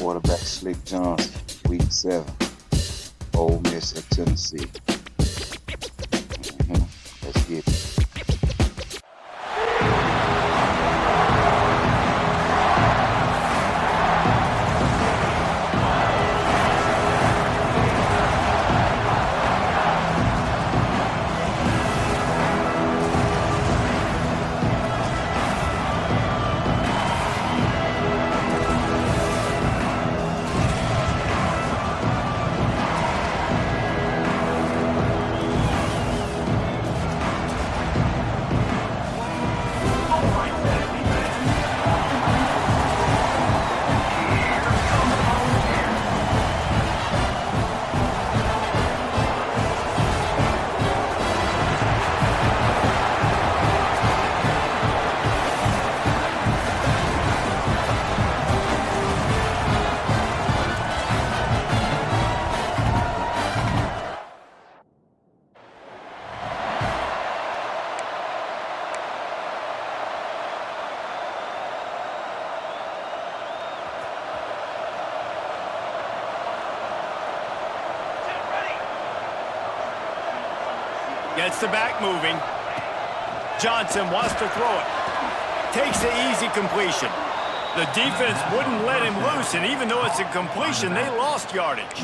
quarterback Slick Johnson, week 7. Ole Miss at Tennessee. Let's get it. Gets the back moving. Johnson wants to throw it. Takes the easy completion. The defense wouldn't let him loose, and even though it's a completion, they lost yardage.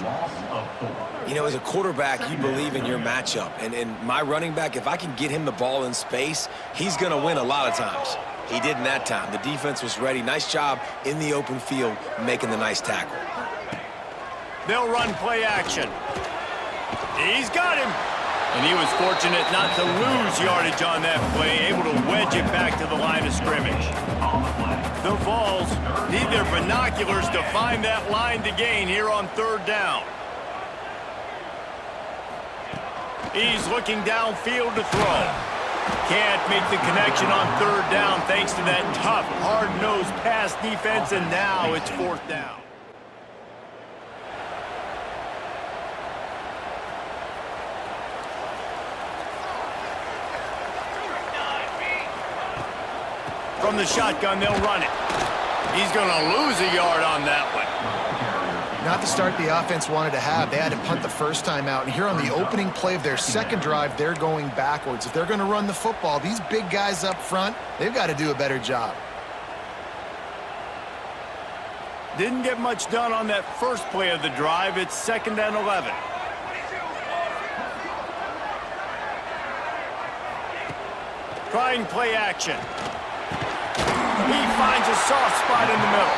You know, as a quarterback, you believe in your matchup. And my running back, if I can get him the ball in space, he's going to win a lot of times. He did in that time. The defense was ready. Nice job in the open field making the nice tackle. They'll run play action. He's got him. And he was fortunate not to lose yardage on that play, able to wedge it back to the line of scrimmage. The Vols need their binoculars to find that line to gain here on 3rd down. He's looking downfield to throw. Can't make the connection on 3rd down thanks to that tough, hard-nosed pass defense, and now it's 4th down. From the shotgun, they'll run it. He's going to lose a yard on that one. Not the start the offense wanted to have. They had to punt the first time out. And here on the opening play of their second drive, they're going backwards. If they're going to run the football, these big guys up front, they've got to do a better job. Didn't get much done on that first play of the drive. It's 2nd and 11. Trying play action. He finds a soft spot in the middle.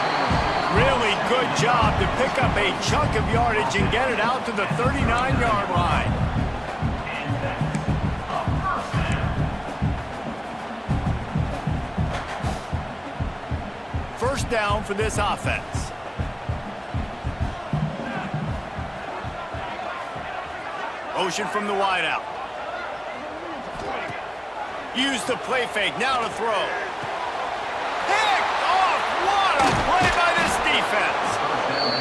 Really good job to pick up a chunk of yardage and get it out to the 39-yard line. First down for this offense. Motion from the wideout. Use the play fake, now to throw. Picked off! What a play by this defense!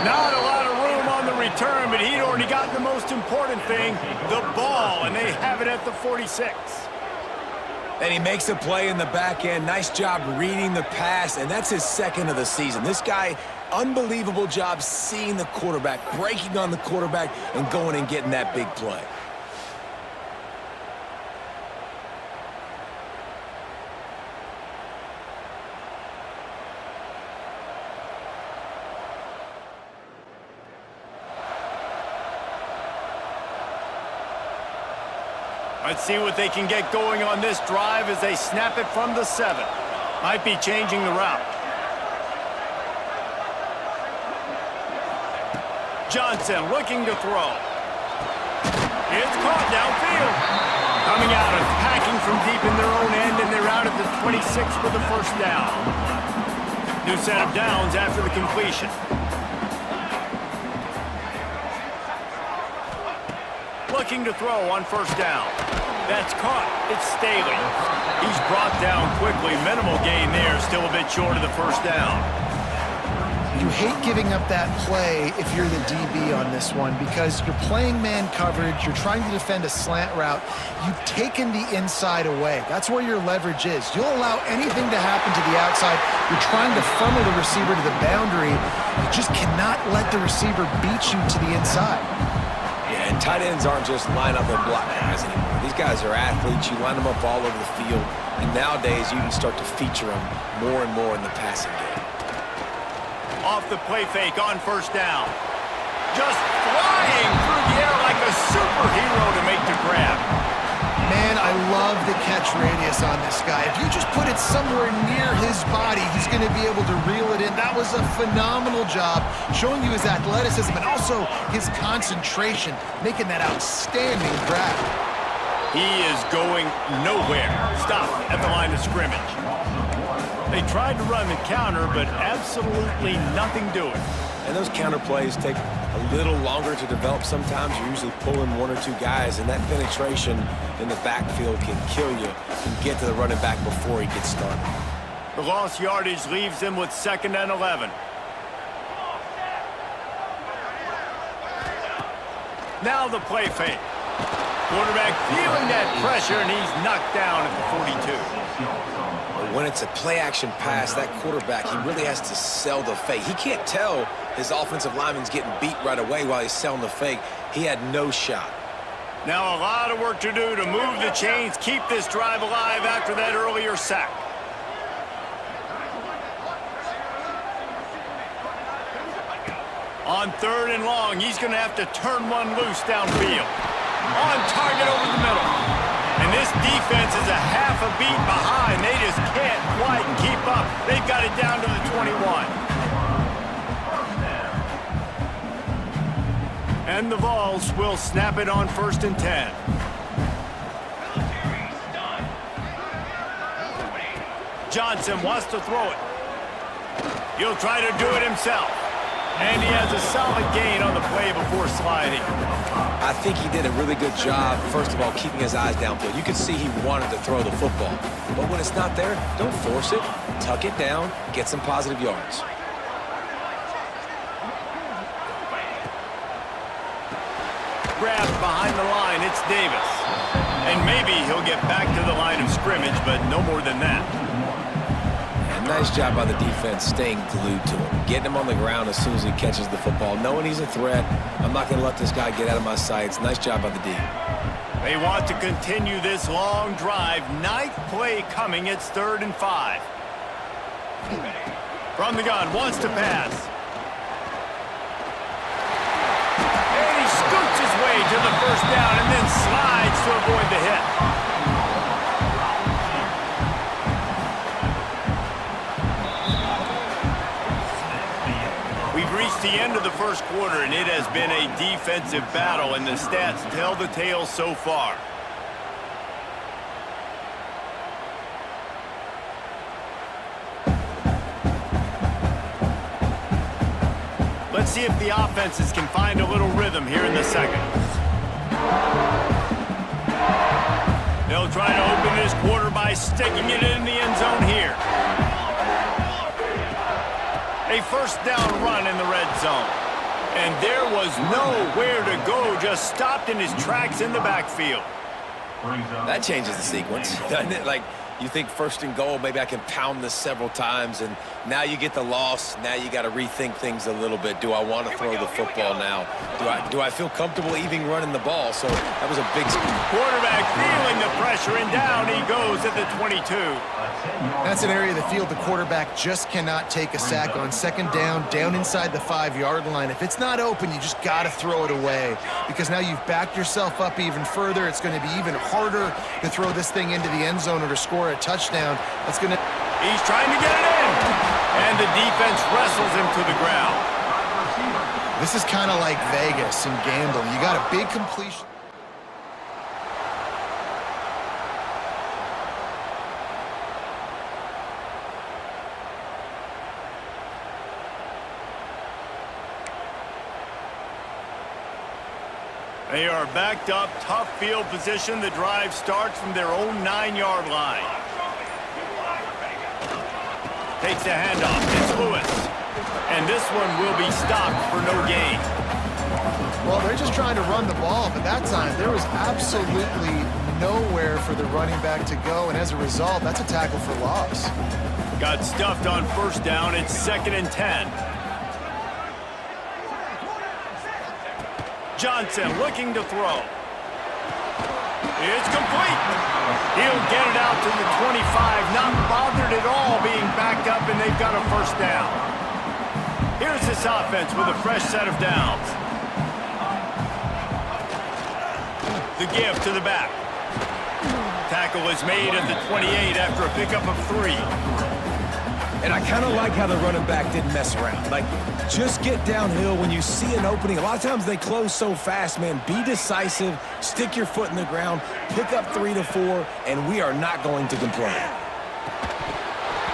Not a lot of room on the return, but he'd already gotten the most important thing, the ball, and they have it at the 46. And he makes a play in the back end. Nice job reading the pass, and that's his 2nd of the season. This guy, unbelievable job seeing the quarterback, breaking on the quarterback, and going and getting that big play. Let's see what they can get going on this drive as they snap it from the 7. Might be changing the route. Johnson looking to throw. It's caught downfield. Coming out, attacking from deep in their own end, and they're out at the 26 for the first down. New set of downs after the completion. Looking to throw on first down. That's caught. It's Staley. He's brought down quickly. Minimal gain there. Still a bit short of the first down. You hate giving up that play if you're the DB on this one because you're playing man coverage, you're trying to defend a slant route, you've taken the inside away. That's where your leverage is. You'll allow anything to happen to the outside. You're trying to funnel the receiver to the boundary. You just cannot let the receiver beat you to the inside. Yeah, and tight ends aren't just line up and block guys anymore. These guys are athletes. You line them up all over the field, and nowadays you can start to feature them more and more in the passing game. Off the play fake on first down. Just flying through the air like a superhero to make the grab. Man, I love the catch radius on this guy. If you just put it somewhere near his body, he's going to be able to reel it in. That was a phenomenal job, showing you his athleticism and also his concentration, making that outstanding grab. He is going nowhere. Stop at the line of scrimmage. They tried to run the counter, but absolutely nothing doing. And those counter plays take a little longer to develop sometimes. You're usually pulling one or two guys, and that penetration in the backfield can kill you. Can get to the running back before he gets started. The lost yardage leaves him with 2nd and 11. Now the play fake. Quarterback feeling that pressure, and he's knocked down at the 42. When it's a play-action pass, that quarterback, he really has to sell the fake. He can't tell his offensive lineman's getting beat right away while he's selling the fake. He had no shot. Now a lot of work to do to move the chains, keep this drive alive after that earlier sack. On 3rd and long, he's going to have to turn one loose downfield. On target over the middle. And this defense is a half a beat behind. They just can't quite keep up. They've got it down to the 21. And the Vols will snap it on 1st and 10. Johnson wants to throw it. He'll try to do it himself. And he has a solid gain on the play before sliding. I think he did a really good job, first of all, keeping his eyes downfield. You could see he wanted to throw the football. But when it's not there, don't force it. Tuck it down, get some positive yards. Grabbed behind the line, it's Davis. And maybe he'll get back to the line of scrimmage, but no more than that. And nice job by the defense staying glued to him, getting him on the ground as soon as he catches the football, knowing he's a threat. I'm not going to let this guy get out of my sights. Nice job by the D. They want to continue this long drive. 9th play coming. It's 3rd and 5. From the gun, wants to pass. And he scoots his way to the 1st down and then slides to avoid the hit. We've reached the end of the 1st quarter, and it has been a defensive battle, and the stats tell the tale so far. Let's see if the offenses can find a little rhythm here in the 2nd. They'll try to open this quarter by sticking it in the end zone here. A 1st down run in the red zone. And there was nowhere to go, just stopped in his tracks in the backfield. That changes the sequence, doesn't it? Like, you think 1st and goal, maybe I can pound this several times, and now you get the loss. Now you got to rethink things a little bit. Do I want to throw the football now? Do I feel comfortable even running the ball? So that was a big... Quarterback feeling the pressure, and down he goes at the 22. That's an area of the field the quarterback just cannot take a sack on. 2nd down inside the 5-yard line. If it's not open, you just got to throw it away because now you've backed yourself up even further. It's going to be even harder to throw this thing into the end zone or to score a touchdown. That's going to... He's trying to get it in, and the defense wrestles him to the ground. This is kind of like Vegas and gambling. You got a big completion. They are backed up, tough field position. The drive starts from their own 9-yard line. Takes a handoff. It's Lewis. And And this one will be stopped for no gain. Well, they're just trying to run the ball, but that time there was absolutely nowhere for the running back to go, and as a result, that's a tackle for loss. Got stuffed on first down. It's 2nd and 10. Johnson looking to throw. It's complete. He'll get it out to the 25, not bothered at all being backed up, and they've got a first down. Here's this offense with a fresh set of downs. The give to the back. Tackle is made at the 28 after a pickup of 3. And I kind of like how the running back didn't mess around. Like, just get downhill when you see an opening. A lot of times they close so fast, man. Be decisive, stick your foot in the ground, pick up 3 to 4, and we are not going to complain.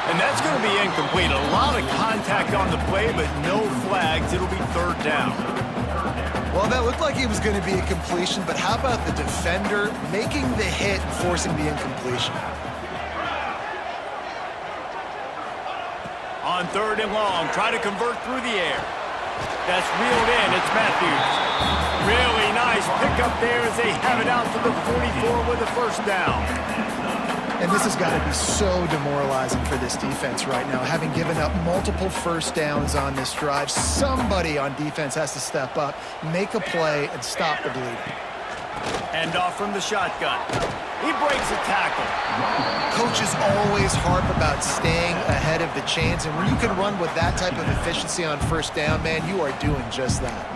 And that's going to be incomplete. A lot of contact on the play, but no flags. It'll be 3rd down. Well, that looked like it was going to be a completion, but how about the defender making the hit and forcing the incompletion? On 3rd and long, try to convert through the air. That's reeled in. It's Matthews. Really nice pickup there as they have it out to the 44 with a first down. And this has got to be so demoralizing for this defense right now, having given up multiple first downs on this drive. Somebody on defense has to step up, make a play, and stop the bleeding. Hand off from the shotgun. He breaks a tackle. Coaches always harp about staying ahead of the chains, and when you can run with that type of efficiency on first down, man, you are doing just that.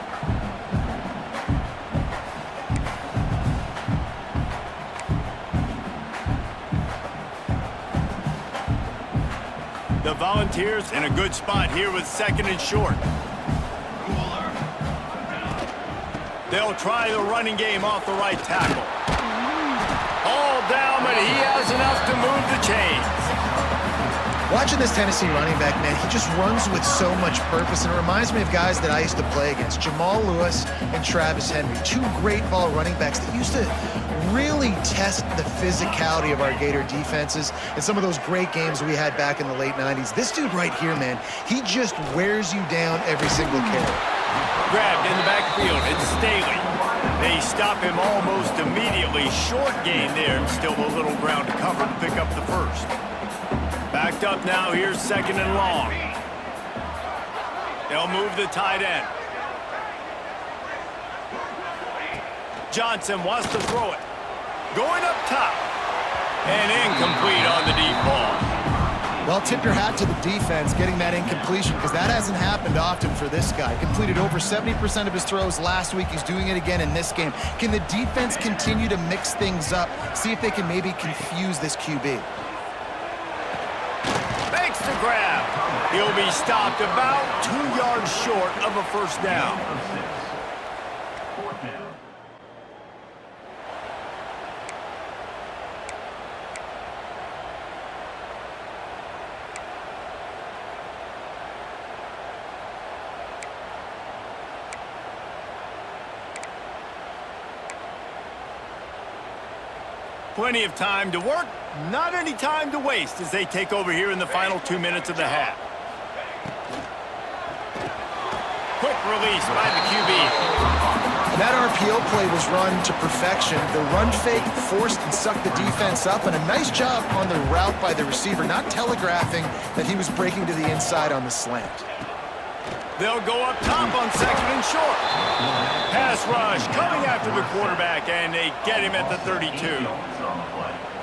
The Volunteers in a good spot here with 2nd and short. They'll try the running game off the right tackle. All down, but he has enough to move the chains. Watching this Tennessee running back, man, he just runs with so much purpose, and it reminds me of guys that I used to play against, Jamal Lewis and Travis Henry, 2 great ball running backs that used to really test the physicality of our Gator defenses in some of those great games we had back in the late 90s. This dude right here, man, he just wears you down every single carry. Grabbed in the backfield, it's Staley. They stop him almost immediately. Short gain there, and still a little ground to cover to pick up the first. Backed up now, here's 2nd and long. They'll move the tight end. Johnson wants to throw it. Going up top. And incomplete on the deep ball. Well, tip your hat to the defense getting that incompletion, because that hasn't happened often for this guy. Completed over 70% of his throws last week. He's doing it again in this game. Can the defense continue to mix things up? See if they can maybe confuse this QB. Makes the grab. He'll be stopped about 2 yards short of a first down. Plenty of time to work, not any time to waste as they take over here in the final 2 minutes of the half. Quick release by the QB. That RPO play was run to perfection. The run fake forced and sucked the defense up, and a nice job on the route by the receiver, not telegraphing that he was breaking to the inside on the slant. They'll go up top on 2nd and short. Pass rush coming after the quarterback, and they get him at the 32.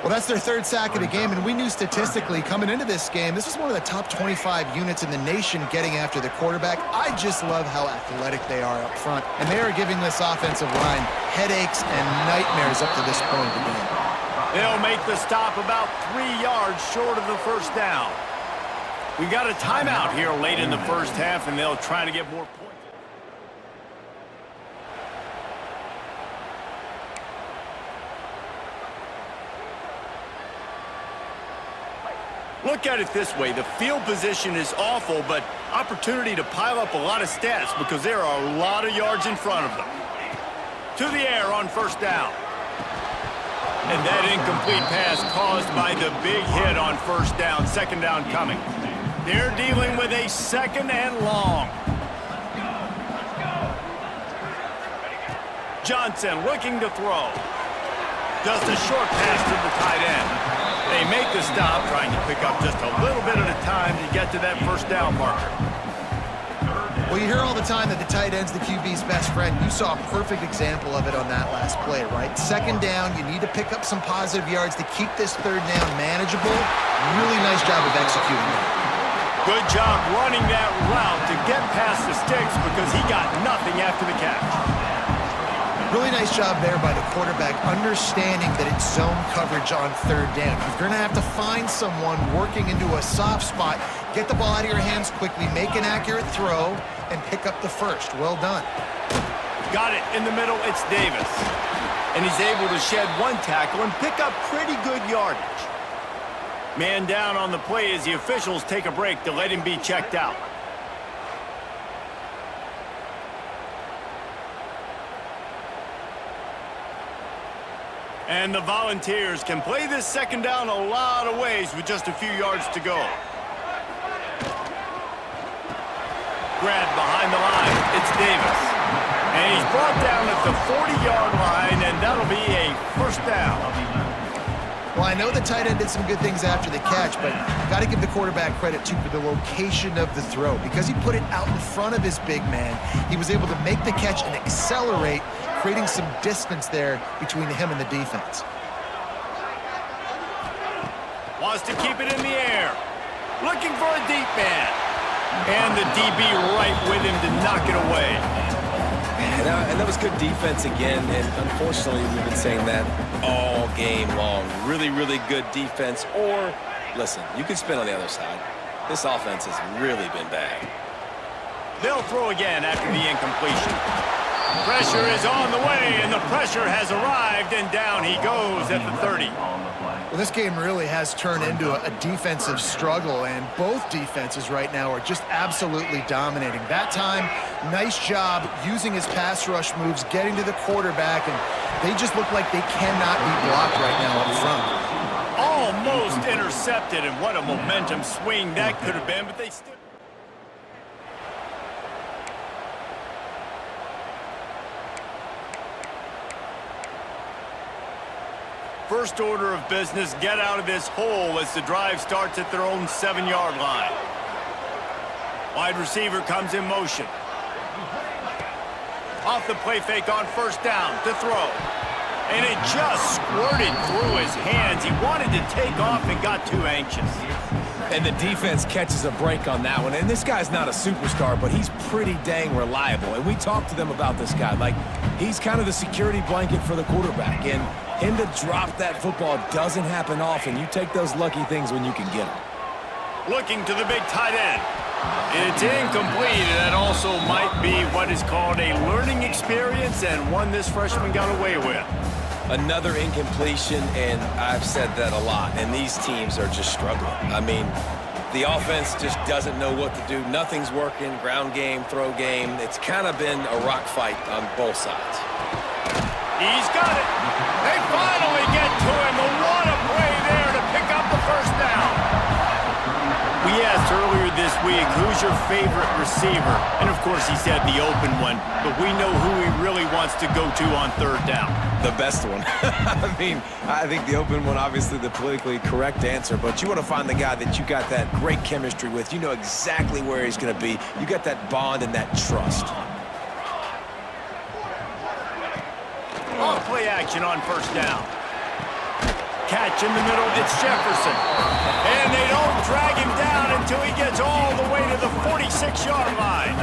Well, that's their 3rd sack of the game, and we knew statistically coming into this game, this is one of the top 25 units in the nation getting after the quarterback. I just love how athletic they are up front, and they are giving this offensive line headaches and nightmares up to this point in the game. They'll make the stop about 3 yards short of the first down. We've got a timeout here late in the first half, and they'll try to get more points. Look at it this way. The field position is awful, but opportunity to pile up a lot of stats because there are a lot of yards in front of them. To the air on first down. And that incomplete pass caused by the big hit on first down. 2nd down coming. They're dealing with a 2nd and long. Johnson looking to throw. Just a short pass to the tight end. They make the stop, trying to pick up just a little bit at a time to get to that first down marker. Well, you hear all the time that the tight end's the QB's best friend. You saw a perfect example of it on that last play, right? 2nd down, you need to pick up some positive yards to keep this 3rd down manageable. Really nice job of executing that. Good job running that route to get past the sticks because he got nothing after the catch. Really nice job there by the quarterback, understanding that it's zone coverage on 3rd down. You're going to have to find someone working into a soft spot, get the ball out of your hands quickly, make an accurate throw, and pick up the first. Well done. Got it in the middle. It's Davis. And he's able to shed 1 tackle and pick up pretty good yardage. Man down on the play as the officials take a break to let him be checked out. And the Volunteers can play this 2nd down a lot of ways with just a few yards to go. Grab behind the line. It's Davis. And he's brought down at the 40-yard line, and that'll be a first down. Well, I know the tight end did some good things after the catch, but got to give the quarterback credit, too, for the location of the throw. Because he put it out in front of his big man, he was able to make the catch and accelerate, creating some distance there between him and the defense. Wants to keep it in the air. Looking for a deep man. And the DB right with him to knock it away. And that was good defense again, and unfortunately we've been saying that all game long. Really, really good defense. Or, listen, you can spin on the other side. This offense has really been bad. They'll throw again after the incompletion. Pressure is on the way, and the pressure has arrived, and down he goes at the 30. Well, this game really has turned into a defensive struggle, and both defenses right now are just absolutely dominating. That time, nice job using his pass rush moves, getting to the quarterback, and they just look like they cannot be blocked right now up front. Almost intercepted, and what a momentum swing that could have been, but they still... First order of business, get out of this hole as the drive starts at their own 7-yard line. Wide receiver comes in motion. Off the play fake on first down to throw. And it just squirted through his hands. He wanted to take off and got too anxious. And the defense catches a break on that one. And this guy's not a superstar, but he's pretty dang reliable. And we talked to them about this guy. Like, he's kind of the security blanket for the quarterback. And him to drop that football doesn't happen often. You take those lucky things when you can get them. Looking to the big tight end. It's incomplete. That also might be what is called a learning experience and one this freshman got away with. Another incompletion, and I've said that a lot, and these teams are just struggling. I mean, the offense just doesn't know what to do. Nothing's working, ground game, throw game. It's kind of been a rock fight on both sides. He's got it. They finally get to him. And what a play there to pick up the first down. We asked earlier this week, who's your favorite receiver? And, of course, he said the open one. But we know who he really wants to go to on third down. The best one. I mean, I think the open one, obviously the politically correct answer, but you want to find the guy that you got that great chemistry with. You know exactly where he's going to be. You got that bond and that trust. Off play action on first down. Catch in the middle, it's Jefferson. And they don't drag him down until he gets all the way to the 46-yard line.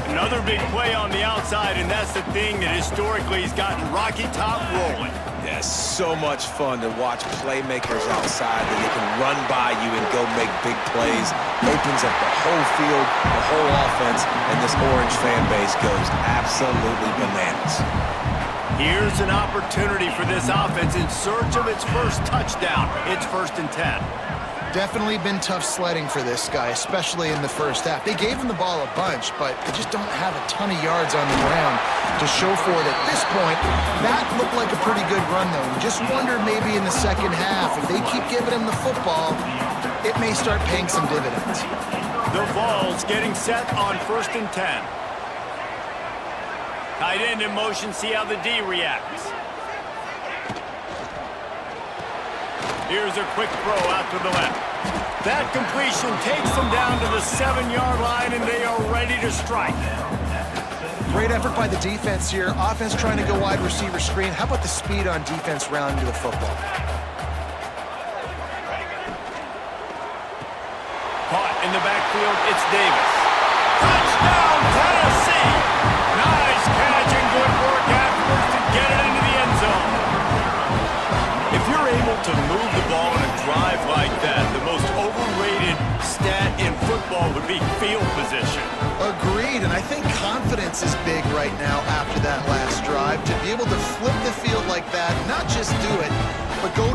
Another big play on the outside, and that's the thing that historically has gotten Rocky Top rolling. Yeah, so much fun to watch playmakers outside that they can run by you and go make big plays. Opens up the whole field, the whole offense, and this Orange fan base goes absolutely bananas. Here's an opportunity for this offense in search of its first touchdown. It's 1st and 10. Definitely been tough sledding for this guy, especially in the first half. They gave him the ball a bunch, but they just don't have a ton of yards on the ground to show for it at this point. That looked like a pretty good run, though. You just wonder maybe in the second half, if they keep giving him the football, it may start paying some dividends. The Vols getting set on 1st and 10. Tight end in motion, see how the D reacts. Here's a quick throw out to the left. That completion takes them down to the 7-yard line, and they are ready to strike. Great effort by the defense here. Offense trying to go wide receiver screen. How about the speed on defense rounding to the football? Caught in the backfield, it's Davis. Touchdown, Tennessee! Nice catch and good work afterwards to get it into the end zone. If you're able to move the ball in a drive like that, the most overrated stat in football would be field position. Agreed, and I think confidence is big right now after that last drive. To be able to flip the field like that, not just do it, but go...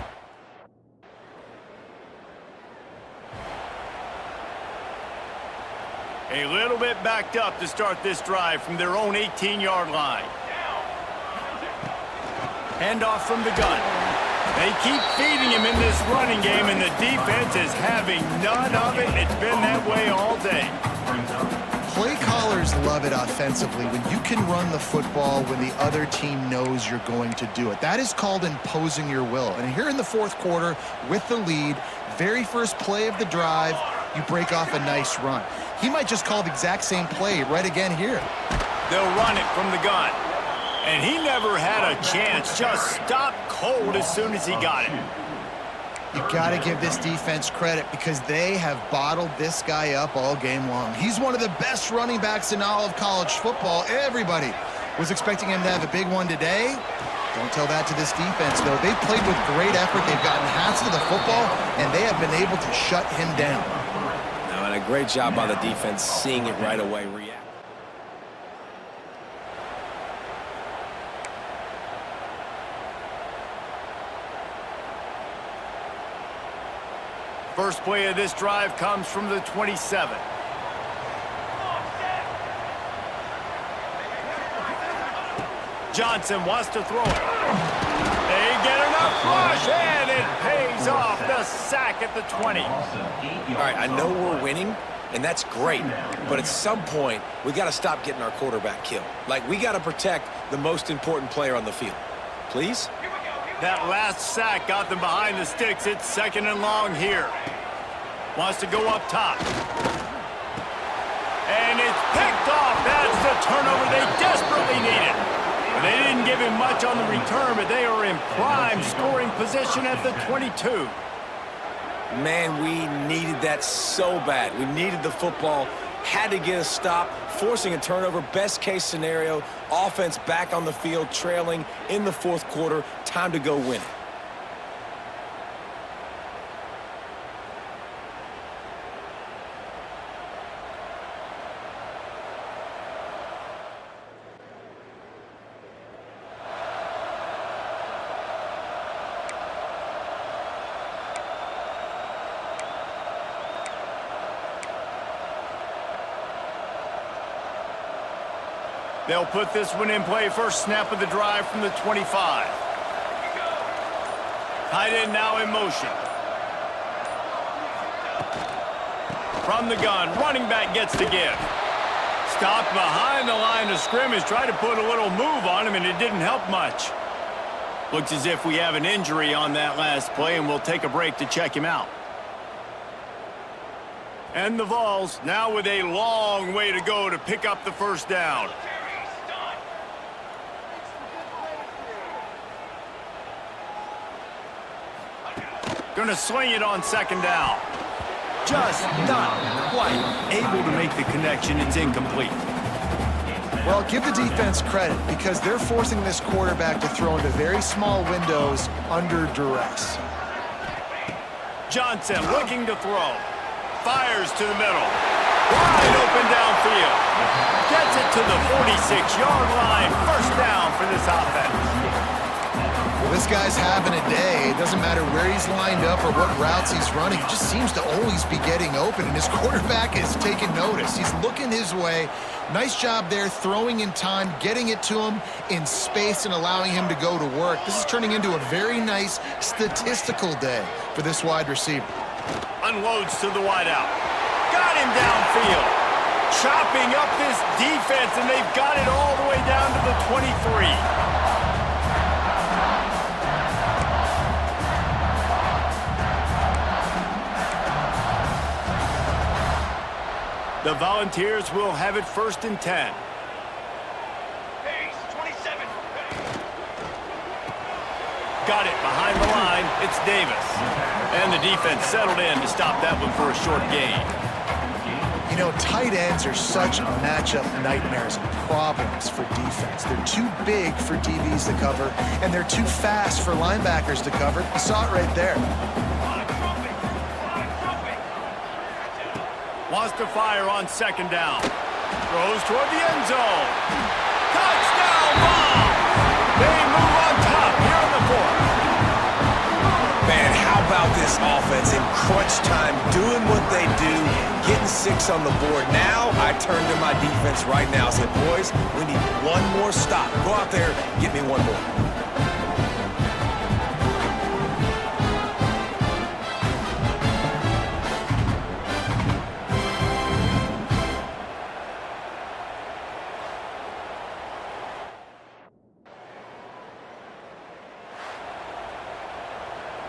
A little bit backed up to start this drive from their own 18-yard line. Handoff from the gun. They keep feeding him in this running game, and the defense is having none of it. It's been that way all day. Play callers love it offensively when you can run the football when the other team knows you're going to do it. That is called imposing your will. And here in the fourth quarter with the lead, very first play of the drive, you break off a nice run. He might just call the exact same play right again here. They'll run it from the gun. And he never had a chance, just stopped cold as soon as he got it. You got to give this defense credit because they have bottled this guy up all game long. He's one of the best running backs in all of college football. Everybody was expecting him to have a big one today. Don't tell that to this defense, though. They've played with great effort. They've gotten halves of the football, and they have been able to shut him down. Now, and a great job by the defense seeing it right away, react. First play of this drive comes from the 27. Johnson wants to throw it. They get enough rush, and it pays off. The sack at the 20. All right, I know we're winning, and that's great. But at some point, we got to stop getting our quarterback killed. Like, we got to protect the most important player on the field. Please? That last sack got them behind the sticks. It's 2nd and long here. Wants to go up top. And it's picked off. That's the turnover they desperately needed. They didn't give him much on the return, but they are in prime scoring position at the 22. Man, we needed that so bad. We needed the football, had to get a stop, forcing a turnover. Best case scenario, offense back on the field, trailing in the fourth quarter. Time to go win it. They'll put this one in play. First snap of the drive from the 25. Tight end now in motion. From the gun, running back gets the give. Stopped behind the line of scrimmage. Tried to put a little move on him, and it didn't help much. Looks as if we have an injury on that last play, and we'll take a break to check him out. And the Vols now with a long way to go to pick up the first down. Going to sling it on 2nd down. Just not quite able to make the connection. It's incomplete. Well, give the defense credit because they're forcing this quarterback to throw into very small windows under duress. Johnson looking to throw. Fires to the middle. Wide open downfield. Gets it to the 46-yard line. First down for this offense. Well, this guy's having a day. It doesn't matter where he's lined up or what routes he's running. He just seems to always be getting open, and his quarterback is taking notice. He's looking his way. Nice job there, throwing in time, getting it to him in space and allowing him to go to work. This is turning into a very nice statistical day for this wide receiver. Unloads to the wideout. Got him downfield. Chopping up this defense, and they've got it all the way down to the 23. The Volunteers will have it 1st and 10. Got it behind the line. It's Davis. And the defense settled in to stop that one for a short gain. You know, tight ends are such matchup nightmares and problems for defense. They're too big for DBs to cover, and they're too fast for linebackers to cover. You saw it right there. Wants to fire on 2nd down. Throws toward the end zone. Touchdown, Vols! They move on top here in the 4th. Man, how about this offense in crunch time, doing what they do, getting 6 on the board. Now, I turn to my defense right now and say, boys, we need one more stop. Go out there, get me one more.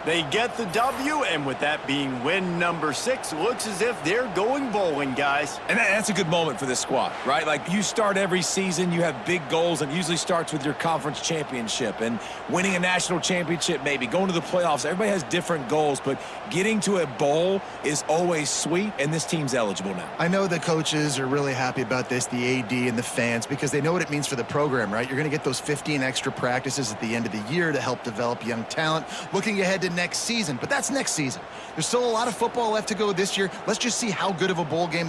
They get the W, and with that being win number 6, looks as if they're going bowling, guys. And that's a good moment for this squad, right? Like, you start every season, you have big goals, and it usually starts with your conference championship and winning a national championship, maybe going to the playoffs. Everybody has different goals, but getting to a bowl is always sweet, and this team's eligible now. I know the coaches are really happy about this, the AD and the fans, because they know what it means for the program, right? You're going to get those 15 extra practices at the end of the year to help develop young talent. Looking ahead to next season, but that's next season. There's still a lot of football left to go this year. Let's just see how good of a bowl game